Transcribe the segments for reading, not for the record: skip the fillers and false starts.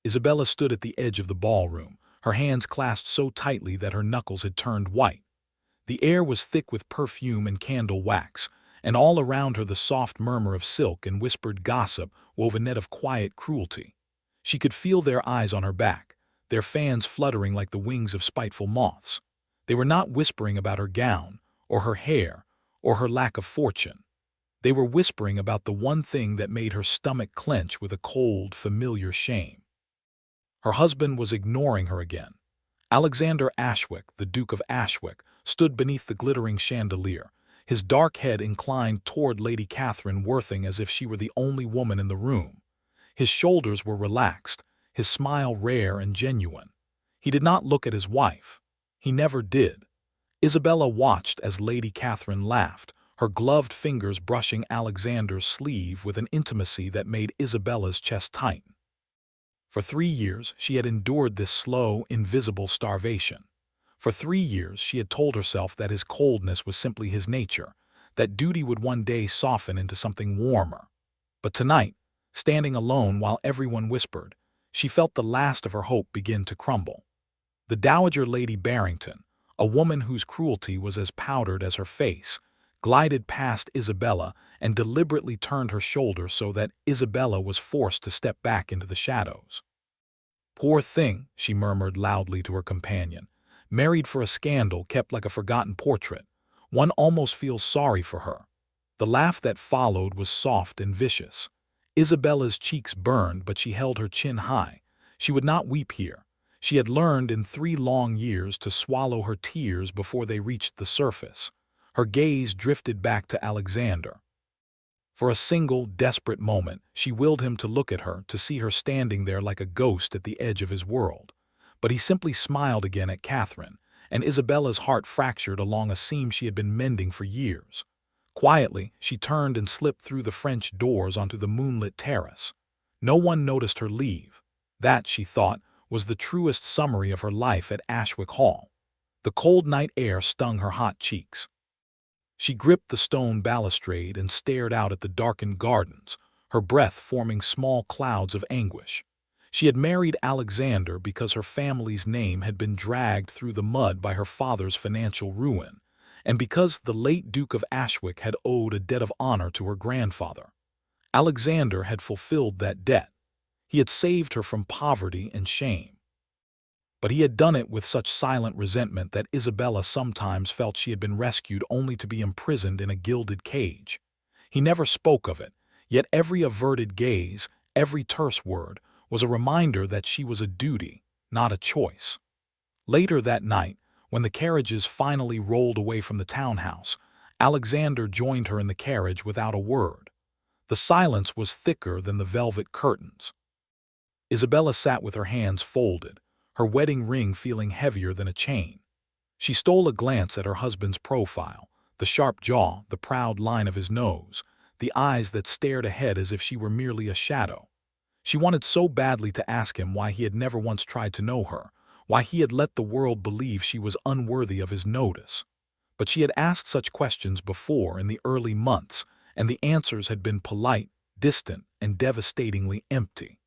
Isabella stood at the edge of the ballroom, her hands clasped so tightly that her knuckles had turned white. The air was thick with perfume and candle wax, and all around her the soft murmur of silk and whispered gossip wove a net of quiet cruelty. She could feel their eyes on her back, their fans fluttering like the wings of spiteful moths. They were not whispering about her gown, or her hair, or her lack of fortune. They were whispering about the one thing that made her stomach clench with a cold, familiar shame. Her husband was ignoring her again. Alexander Ashwick, the Duke of Ashwick, stood beneath the glittering chandelier, his dark head inclined toward Lady Catherine Worthing as if she were the only woman in the room. His shoulders were relaxed, his smile rare and genuine. He did not look at his wife. He never did. Isabella watched as Lady Catherine laughed, her gloved fingers brushing Alexander's sleeve with an intimacy that made Isabella's chest tighten. For 3 years she had endured this slow, invisible starvation. For 3 years she had told herself that his coldness was simply his nature, that duty would one day soften into something warmer. But tonight, standing alone while everyone whispered, she felt the last of her hope begin to crumble. The Dowager Lady Barrington, a woman whose cruelty was as powdered as her face, glided past Isabella and deliberately turned her shoulder so that Isabella was forced to step back into the shadows. "Poor thing," she murmured loudly to her companion, "married for a scandal, kept like a forgotten portrait. One almost feels sorry for her." The laugh that followed was soft and vicious. Isabella's cheeks burned, but she held her chin high. She would not weep here. She had learned in 3 long years to swallow her tears before they reached the surface. Her gaze drifted back to Alexander. For a single, desperate moment, she willed him to look at her, to see her standing there like a ghost at the edge of his world. But he simply smiled again at Catherine, and Isabella's heart fractured along a seam she had been mending for years. Quietly, she turned and slipped through the French doors onto the moonlit terrace. No one noticed her leave. That, she thought, was the truest summary of her life at Ashwick Hall. The cold night air stung her hot cheeks. She gripped the stone balustrade and stared out at the darkened gardens, her breath forming small clouds of anguish. She had married Alexander because her family's name had been dragged through the mud by her father's financial ruin, and because the late Duke of Ashwick had owed a debt of honor to her grandfather. Alexander had fulfilled that debt. He had saved her from poverty and shame. But he had done it with such silent resentment that Isabella sometimes felt she had been rescued only to be imprisoned in a gilded cage. He never spoke of it, yet every averted gaze, every terse word, was a reminder that she was a duty, not a choice. Later that night, when the carriages finally rolled away from the townhouse, Alexander joined her in the carriage without a word. The silence was thicker than the velvet curtains. Isabella sat with her hands folded, her wedding ring feeling heavier than a chain. She stole a glance at her husband's profile, the sharp jaw, the proud line of his nose, the eyes that stared ahead as if she were merely a shadow. She wanted so badly to ask him why he had never once tried to know her, why he had let the world believe she was unworthy of his notice. But she had asked such questions before in the early months, and the answers had been polite, distant, and devastatingly empty.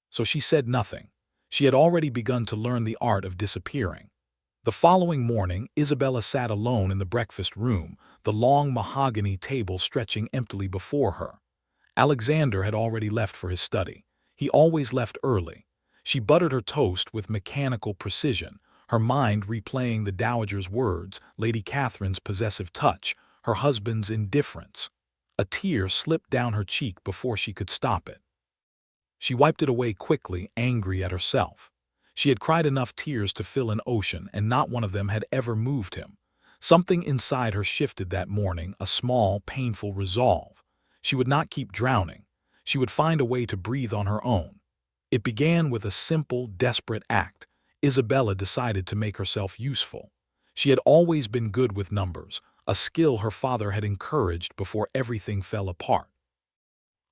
So she said nothing. She had already begun to learn the art of disappearing. The following morning, Isabella sat alone in the breakfast room, the long mahogany table stretching emptily before her. Alexander had already left for his study. He always left early. She buttered her toast with mechanical precision, her mind replaying the dowager's words, Lady Catherine's possessive touch, her husband's indifference. A tear slipped down her cheek before she could stop it. She wiped it away quickly, angry at herself. She had cried enough tears to fill an ocean, and not one of them had ever moved him. Something inside her shifted that morning, a small, painful resolve. She would not keep drowning. She would find a way to breathe on her own. It began with a simple, desperate act. Isabella decided to make herself useful. She had always been good with numbers, a skill her father had encouraged before everything fell apart.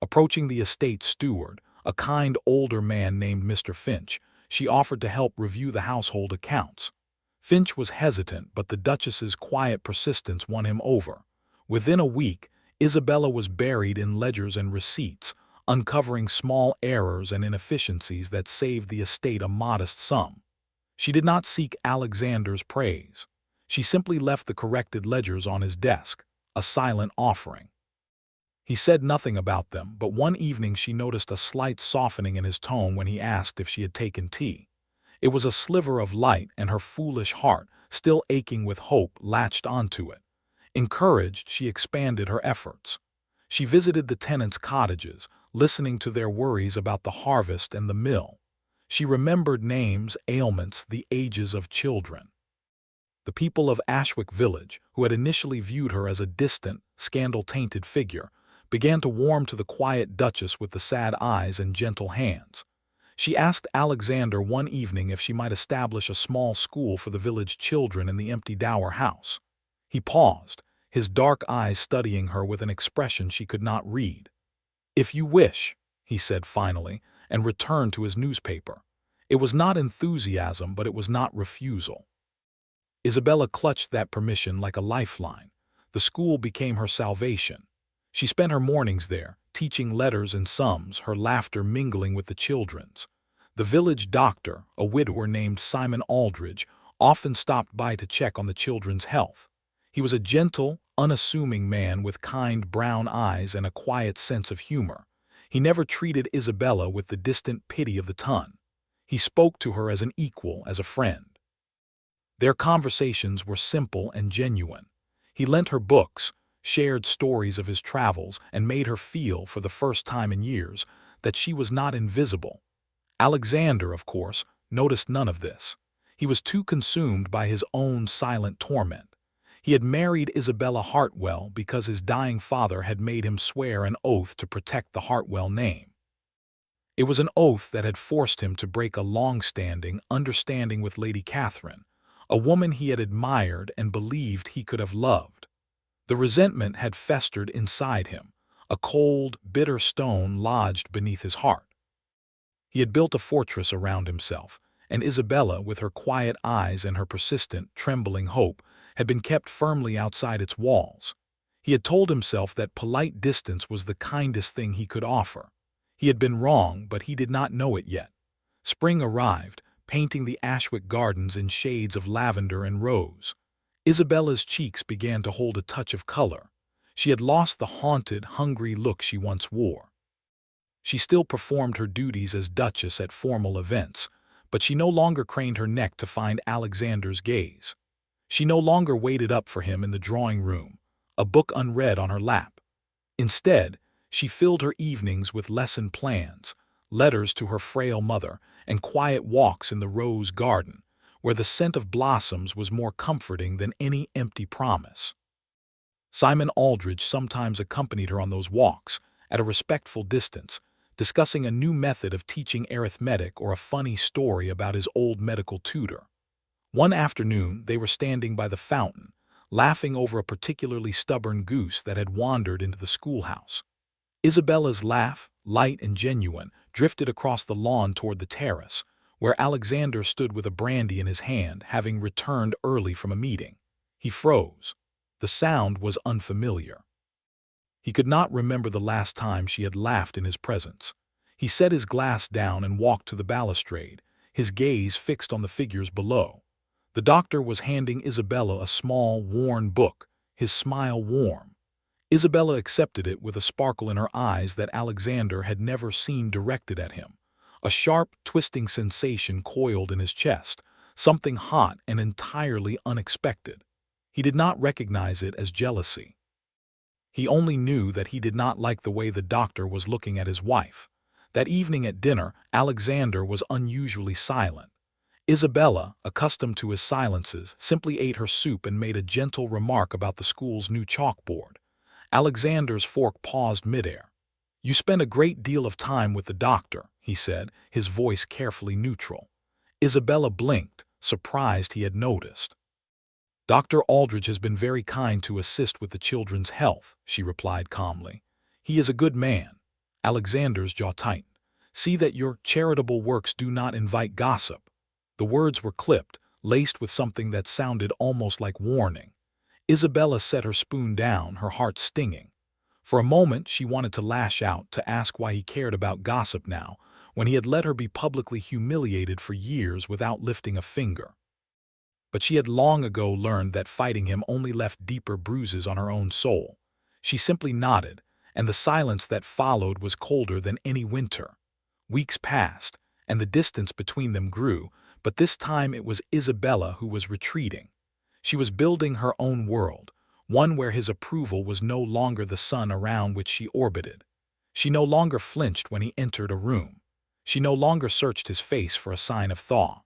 Approaching the estate steward, a kind older man named Mr. Finch, she offered to help review the household accounts. Finch was hesitant, but the Duchess's quiet persistence won him over. Within a week, Isabella was buried in ledgers and receipts, uncovering small errors and inefficiencies that saved the estate a modest sum. She did not seek Alexander's praise. She simply left the corrected ledgers on his desk, a silent offering. He said nothing about them, but one evening she noticed a slight softening in his tone when he asked if she had taken tea. It was a sliver of light, and her foolish heart, still aching with hope, latched onto it. Encouraged, she expanded her efforts. She visited the tenants' cottages, listening to their worries about the harvest and the mill. She remembered names, ailments, the ages of children. The people of Ashwick village, who had initially viewed her as a distant, scandal-tainted figure, began to warm to the quiet duchess with the sad eyes and gentle hands. She asked Alexander one evening if she might establish a small school for the village children in the empty dower house. He paused, his dark eyes studying her with an expression she could not read. "If you wish," he said finally, and returned to his newspaper. It was not enthusiasm, but it was not refusal. Isabella clutched that permission like a lifeline. The school became her salvation. She spent her mornings there, teaching letters and sums, her laughter mingling with the children's. The village doctor, a widower named Simon Aldridge, often stopped by to check on the children's health. He was a gentle, unassuming man with kind brown eyes and a quiet sense of humor. He never treated Isabella with the distant pity of the ton. He spoke to her as an equal, as a friend. Their conversations were simple and genuine. He lent her books, shared stories of his travels, and made her feel, for the first time in years, that she was not invisible. Alexander, of course, noticed none of this. He was too consumed by his own silent torment. He had married Isabella Hartwell because his dying father had made him swear an oath to protect the Hartwell name. It was an oath that had forced him to break a long-standing understanding with Lady Catherine, a woman he had admired and believed he could have loved. The resentment had festered inside him, a cold, bitter stone lodged beneath his heart. He had built a fortress around himself, and Isabella, with her quiet eyes and her persistent, trembling hope, had been kept firmly outside its walls. He had told himself that polite distance was the kindest thing he could offer. He had been wrong, but he did not know it yet. Spring arrived, painting the Ashwick gardens in shades of lavender and rose. Isabella's cheeks began to hold a touch of color. She had lost the haunted, hungry look she once wore. She still performed her duties as duchess at formal events, but she no longer craned her neck to find Alexander's gaze. She no longer waited up for him in the drawing room, a book unread on her lap. Instead, she filled her evenings with lesson plans, letters to her frail mother, and quiet walks in the rose garden, where the scent of blossoms was more comforting than any empty promise. Simon Aldridge sometimes accompanied her on those walks, at a respectful distance, discussing a new method of teaching arithmetic or a funny story about his old medical tutor. One afternoon, they were standing by the fountain, laughing over a particularly stubborn goose that had wandered into the schoolhouse. Isabella's laugh, light and genuine, drifted across the lawn toward the terrace, where Alexander stood with a brandy in his hand, having returned early from a meeting. He froze. The sound was unfamiliar. He could not remember the last time she had laughed in his presence. He set his glass down and walked to the balustrade, his gaze fixed on the figures below. The doctor was handing Isabella a small, worn book, his smile warm. Isabella accepted it with a sparkle in her eyes that Alexander had never seen directed at him. A sharp, twisting sensation coiled in his chest, something hot and entirely unexpected. He did not recognize it as jealousy. He only knew that he did not like the way the doctor was looking at his wife. That evening at dinner, Alexander was unusually silent. Isabella, accustomed to his silences, simply ate her soup and made a gentle remark about the school's new chalkboard. Alexander's fork paused midair. "You spend a great deal of time with the doctor," he said, his voice carefully neutral. Isabella blinked, surprised he had noticed. "Dr. Aldridge has been very kind to assist with the children's health," she replied calmly. "He is a good man." Alexander's jaw tightened. "See that your charitable works do not invite gossip." The words were clipped, laced with something that sounded almost like warning. Isabella set her spoon down, her heart stinging. For a moment, she wanted to lash out, to ask why he cared about gossip now, when he had let her be publicly humiliated for years without lifting a finger. But she had long ago learned that fighting him only left deeper bruises on her own soul. She simply nodded, and the silence that followed was colder than any winter. Weeks passed, and the distance between them grew, but this time it was Isabella who was retreating. She was building her own world, one where his approval was no longer the sun around which she orbited. She no longer flinched when he entered a room. She no longer searched his face for a sign of thaw.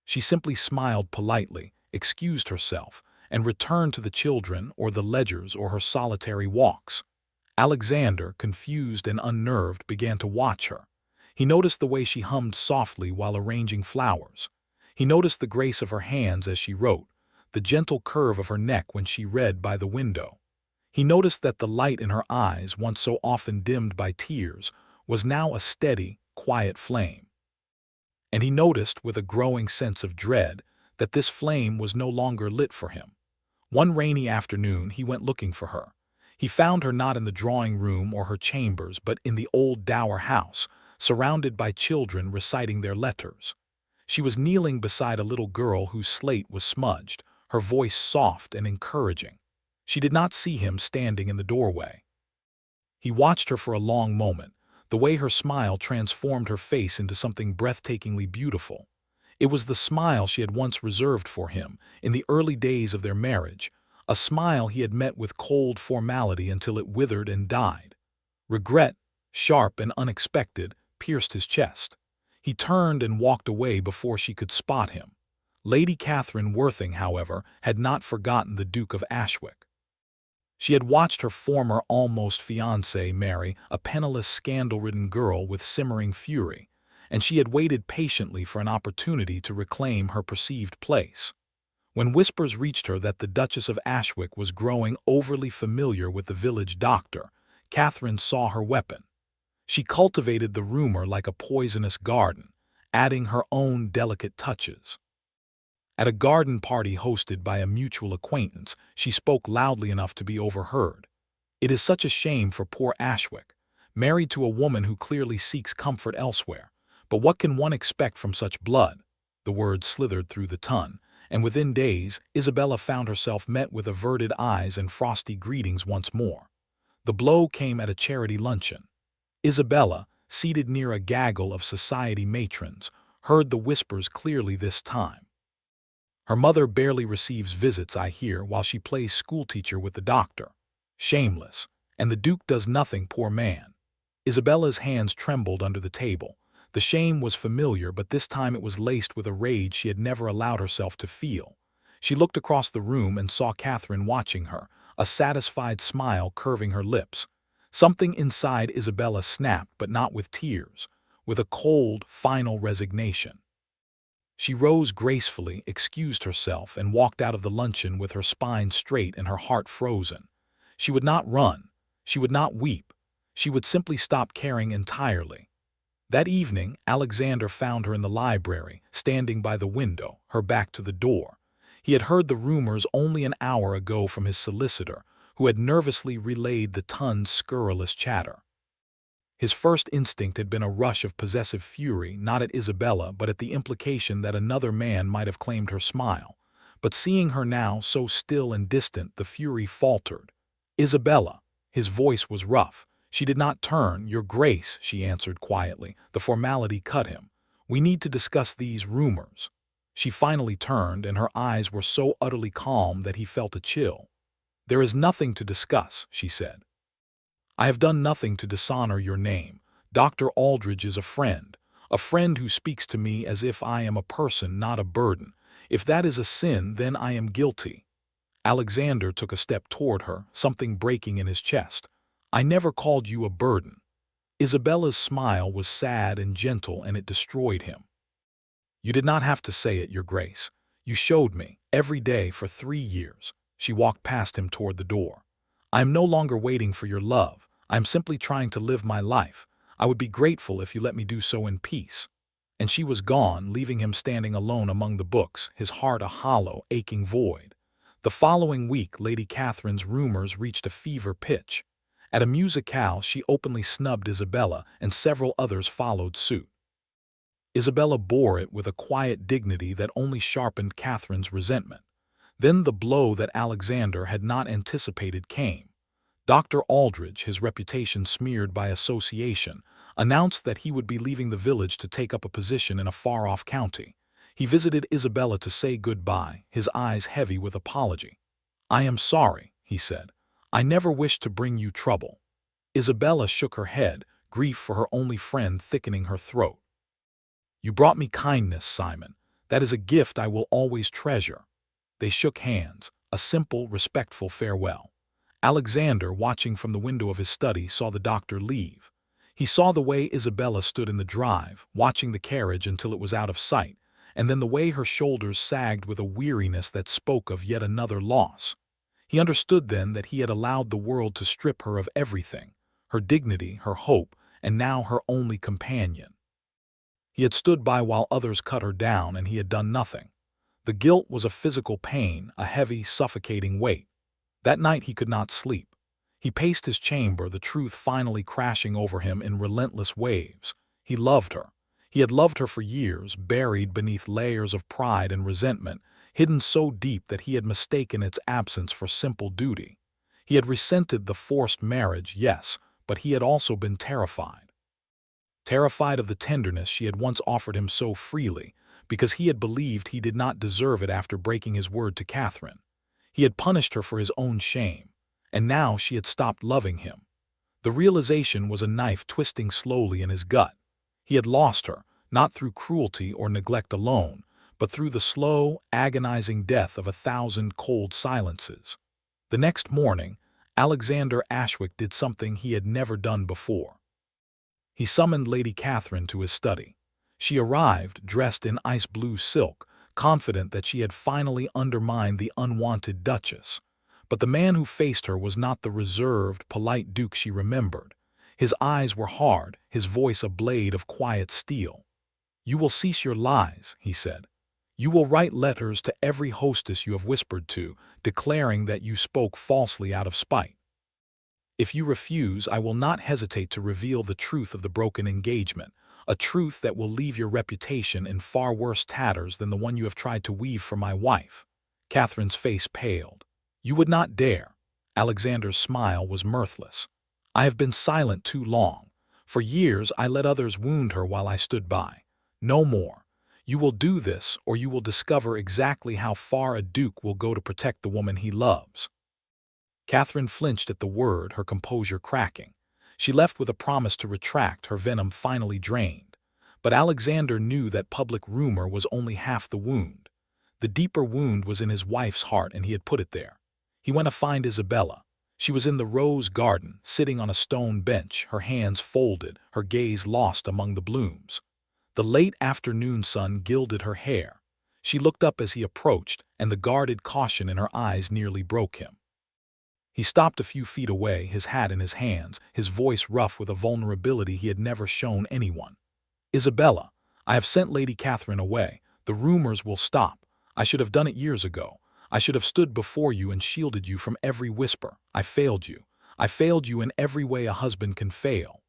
She simply smiled politely, excused herself, and returned to the children or the ledgers or her solitary walks. Alexander, confused and unnerved, began to watch her. He noticed the way she hummed softly while arranging flowers. He noticed the grace of her hands as she wrote, the gentle curve of her neck when she read by the window. He noticed that the light in her eyes, once so often dimmed by tears, was now a steady, quiet flame. And he noticed, with a growing sense of dread, that this flame was no longer lit for him. One rainy afternoon he went looking for her. He found her not in the drawing room or her chambers, but in the old dower house, surrounded by children reciting their letters. She was kneeling beside a little girl whose slate was smudged, her voice soft and encouraging. She did not see him standing in the doorway. He watched her for a long moment. The way her smile transformed her face into something breathtakingly beautiful. It was the smile she had once reserved for him in the early days of their marriage, a smile he had met with cold formality until it withered and died. Regret, sharp and unexpected, pierced his chest. He turned and walked away before she could spot him. Lady Catherine Worthing, however, had not forgotten the Duke of Ashwick. She had watched her former almost fiancé marry a penniless, scandal-ridden girl with simmering fury, and she had waited patiently for an opportunity to reclaim her perceived place. When whispers reached her that the Duchess of Ashwick was growing overly familiar with the village doctor, Catherine saw her weapon. She cultivated the rumor like a poisonous garden, adding her own delicate touches. At a garden party hosted by a mutual acquaintance, she spoke loudly enough to be overheard. "It is such a shame for poor Ashwick, married to a woman who clearly seeks comfort elsewhere. But what can one expect from such blood?" The words slithered through the ton, and within days, Isabella found herself met with averted eyes and frosty greetings once more. The blow came at a charity luncheon. Isabella, seated near a gaggle of society matrons, heard the whispers clearly this time. "Her mother barely receives visits, I hear, while she plays schoolteacher with the doctor. Shameless. And the Duke does nothing, poor man." Isabella's hands trembled under the table. The shame was familiar, but this time it was laced with a rage she had never allowed herself to feel. She looked across the room and saw Catherine watching her, a satisfied smile curving her lips. Something inside Isabella snapped, but not with tears, with a cold, final resignation. She rose gracefully, excused herself, and walked out of the luncheon with her spine straight and her heart frozen. She would not run. She would not weep. She would simply stop caring entirely. That evening, Alexander found her in the library, standing by the window, her back to the door. He had heard the rumors only an hour ago from his solicitor, who had nervously relayed the ton's scurrilous chatter. His first instinct had been a rush of possessive fury, not at Isabella, but at the implication that another man might have claimed her smile. But seeing her now so still and distant, the fury faltered. "Isabella." His voice was rough. She did not turn. "Your Grace," she answered quietly. The formality cut him. "We need to discuss these rumors." She finally turned, and her eyes were so utterly calm that he felt a chill. "There is nothing to discuss," she said. "I have done nothing to dishonor your name. Dr. Aldridge is a friend who speaks to me as if I am a person, not a burden. If that is a sin, then I am guilty." Alexander took a step toward her, something breaking in his chest. "I never called you a burden." Isabella's smile was sad and gentle, and it destroyed him. "You did not have to say it, Your Grace. You showed me, every day for 3 years. She walked past him toward the door. "I am no longer waiting for your love. I am simply trying to live my life. I would be grateful if you let me do so in peace." And she was gone, leaving him standing alone among the books, his heart a hollow, aching void. The following week, Lady Catherine's rumors reached a fever pitch. At a musicale, she openly snubbed Isabella, and several others followed suit. Isabella bore it with a quiet dignity that only sharpened Catherine's resentment. Then the blow that Alexander had not anticipated came. Dr. Aldridge, his reputation smeared by association, announced that he would be leaving the village to take up a position in a far-off county. He visited Isabella to say goodbye, his eyes heavy with apology. "I am sorry," he said. "I never wished to bring you trouble." Isabella shook her head, grief for her only friend thickening her throat. "You brought me kindness, Simon. That is a gift I will always treasure." They shook hands, a simple, respectful farewell. Alexander, watching from the window of his study, saw the doctor leave. He saw the way Isabella stood in the drive, watching the carriage until it was out of sight, and then the way her shoulders sagged with a weariness that spoke of yet another loss. He understood then that he had allowed the world to strip her of everything, her dignity, her hope, and now her only companion. He had stood by while others cut her down, and he had done nothing. The guilt was a physical pain, a heavy, suffocating weight. That night he could not sleep. He paced his chamber, the truth finally crashing over him in relentless waves. He loved her. He had loved her for years, buried beneath layers of pride and resentment, hidden so deep that he had mistaken its absence for simple duty. He had resented the forced marriage, yes, but he had also been terrified. Terrified of the tenderness she had once offered him so freely, because he had believed he did not deserve it after breaking his word to Catherine. He had punished her for his own shame, and now she had stopped loving him. The realization was a knife twisting slowly in his gut. He had lost her, not through cruelty or neglect alone, but through the slow, agonizing death of 1,000 cold silences. The next morning, Alexander Ashwick did something he had never done before. He summoned Lady Catherine to his study. She arrived, dressed in ice-blue silk, confident that she had finally undermined the unwanted duchess. But the man who faced her was not the reserved, polite duke she remembered. His eyes were hard, his voice a blade of quiet steel. "You will cease your lies," he said. "You will write letters to every hostess you have whispered to, declaring that you spoke falsely out of spite. If you refuse, I will not hesitate to reveal the truth of the broken engagement, a truth that will leave your reputation in far worse tatters than the one you have tried to weave for my wife." Catherine's face paled. "You would not dare." Alexander's smile was mirthless. "I have been silent too long. For years I let others wound her while I stood by. No more. You will do this, or you will discover exactly how far a duke will go to protect the woman he loves." Catherine flinched at the word, her composure cracking. She left with a promise to retract, her venom finally drained. But Alexander knew that public rumor was only half the wound. The deeper wound was in his wife's heart, and he had put it there. He went to find Isabella. She was in the rose garden, sitting on a stone bench, her hands folded, her gaze lost among the blooms. The late afternoon sun gilded her hair. She looked up as he approached, and the guarded caution in her eyes nearly broke him. He stopped a few feet away, his hat in his hands, his voice rough with a vulnerability he had never shown anyone. "Isabella, I have sent Lady Catherine away. The rumors will stop. I should have done it years ago. I should have stood before you and shielded you from every whisper. I failed you. I failed you in every way a husband can fail."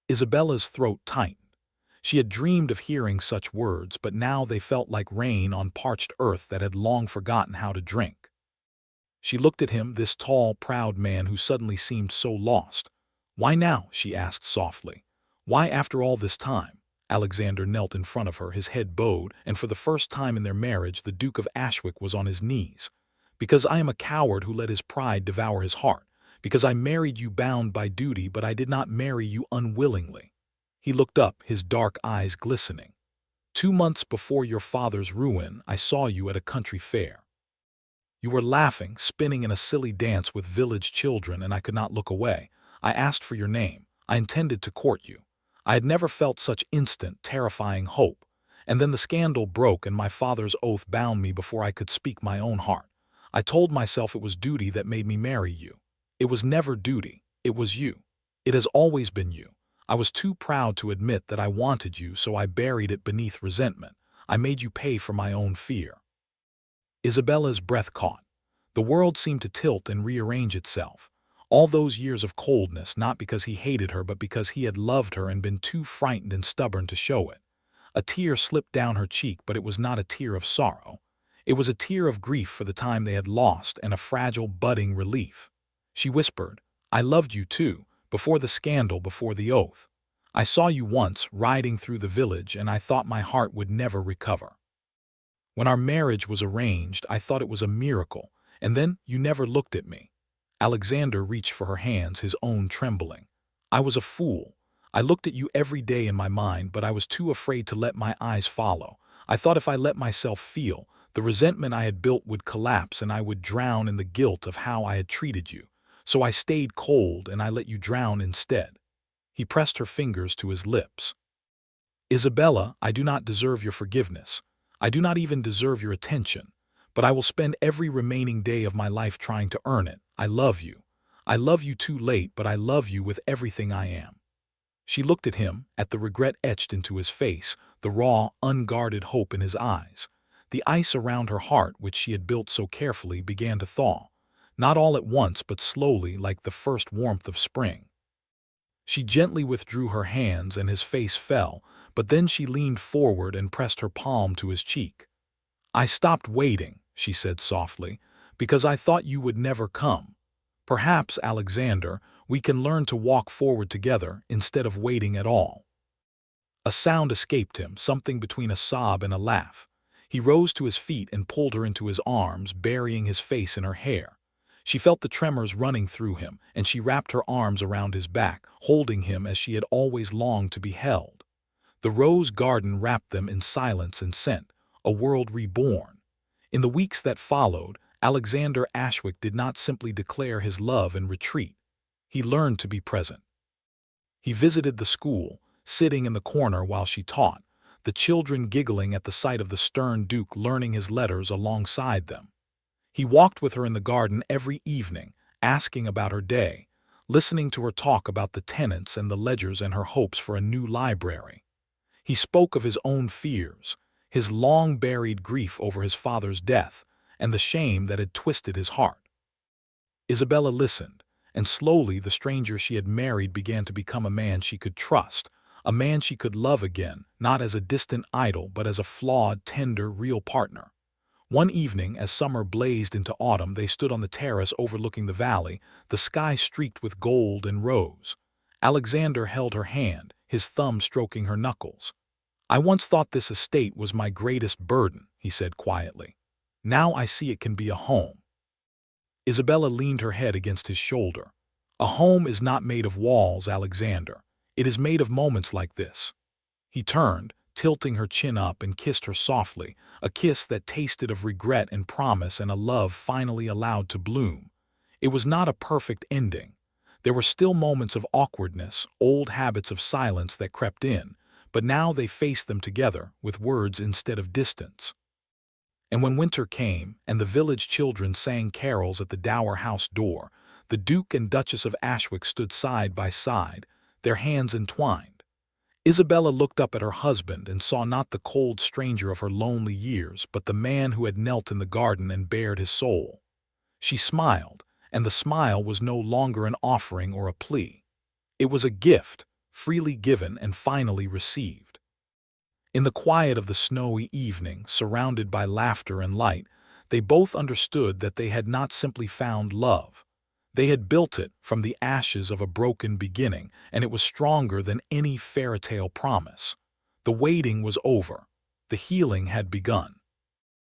Isabella's throat tightened. She had dreamed of hearing such words, but now they felt like rain on parched earth that had long forgotten how to drink. She looked at him, this tall, proud man who suddenly seemed so lost. "Why now?" she asked softly. "Why after all this time?" Alexander knelt in front of her, his head bowed, and for the first time in their marriage the Duke of Ashwick was on his knees. "Because I am a coward who let his pride devour his heart. Because I married you bound by duty, but I did not marry you unwillingly." He looked up, his dark eyes glistening. "2 months before your father's ruin, I saw you at a country fair. You were laughing, spinning in a silly dance with village children, and I could not look away. I asked for your name. I intended to court you. I had never felt such instant, terrifying hope. And then the scandal broke, and my father's oath bound me before I could speak my own heart. I told myself it was duty that made me marry you. It was never duty. It was you. It has always been you. I was too proud to admit that I wanted you, so I buried it beneath resentment. I made you pay for my own fear." Isabella's breath caught. The world seemed to tilt and rearrange itself. All those years of coldness, not because he hated her, but because he had loved her and been too frightened and stubborn to show it. A tear slipped down her cheek, but it was not a tear of sorrow. It was a tear of grief for the time they had lost and a fragile, budding relief. She whispered, "I loved you too, before the scandal, before the oath. I saw you once, riding through the village, and I thought my heart would never recover. When our marriage was arranged, I thought it was a miracle, and then you never looked at me." Alexander reached for her hands, his own trembling. "I was a fool. I looked at you every day in my mind, but I was too afraid to let my eyes follow. I thought if I let myself feel, the resentment I had built would collapse and I would drown in the guilt of how I had treated you. So I stayed cold and I let you drown instead." He pressed her fingers to his lips. "Isabella, I do not deserve your forgiveness. I do not even deserve your attention. But I will spend every remaining day of my life trying to earn it. I love you. I love you too late, but I love you with everything I am." She looked at him, at the regret etched into his face, the raw, unguarded hope in his eyes. The ice around her heart, which she had built so carefully, began to thaw. Not all at once, but slowly, like the first warmth of spring. She gently withdrew her hands and his face fell, but then she leaned forward and pressed her palm to his cheek. "I stopped waiting," she said softly, "because I thought you would never come. Perhaps, Alexander, we can learn to walk forward together instead of waiting at all." A sound escaped him, something between a sob and a laugh. He rose to his feet and pulled her into his arms, burying his face in her hair. She felt the tremors running through him, and she wrapped her arms around his back, holding him as she had always longed to be held. The rose garden wrapped them in silence and scent, a world reborn. In the weeks that followed, Alexander Ashwick did not simply declare his love and retreat. He learned to be present. He visited the school, sitting in the corner while she taught, the children giggling at the sight of the stern Duke learning his letters alongside them. He walked with her in the garden every evening, asking about her day, listening to her talk about the tenants and the ledgers and her hopes for a new library. He spoke of his own fears, his long-buried grief over his father's death, and the shame that had twisted his heart. Isabella listened, and slowly the stranger she had married began to become a man she could trust, a man she could love again, not as a distant idol but as a flawed, tender, real partner. One evening, as summer blazed into autumn, they stood on the terrace overlooking the valley, the sky streaked with gold and rose. Alexander held her hand, his thumb stroking her knuckles. "I once thought this estate was my greatest burden," he said quietly. "Now I see it can be a home." Isabella leaned her head against his shoulder. "A home is not made of walls, Alexander. It is made of moments like this." He turned, tilting her chin up, and kissed her softly, a kiss that tasted of regret and promise and a love finally allowed to bloom. It was not a perfect ending. There were still moments of awkwardness, old habits of silence that crept in, but now they faced them together, with words instead of distance. And when winter came, and the village children sang carols at the dower house door, the Duke and Duchess of Ashwick stood side by side, their hands entwined. Isabella looked up at her husband and saw not the cold stranger of her lonely years, but the man who had knelt in the garden and bared his soul. She smiled, and the smile was no longer an offering or a plea. It was a gift, freely given and finally received. In the quiet of the snowy evening, surrounded by laughter and light, they both understood that they had not simply found love. They had built it from the ashes of a broken beginning, and it was stronger than any fairy tale promise. The waiting was over. The healing had begun.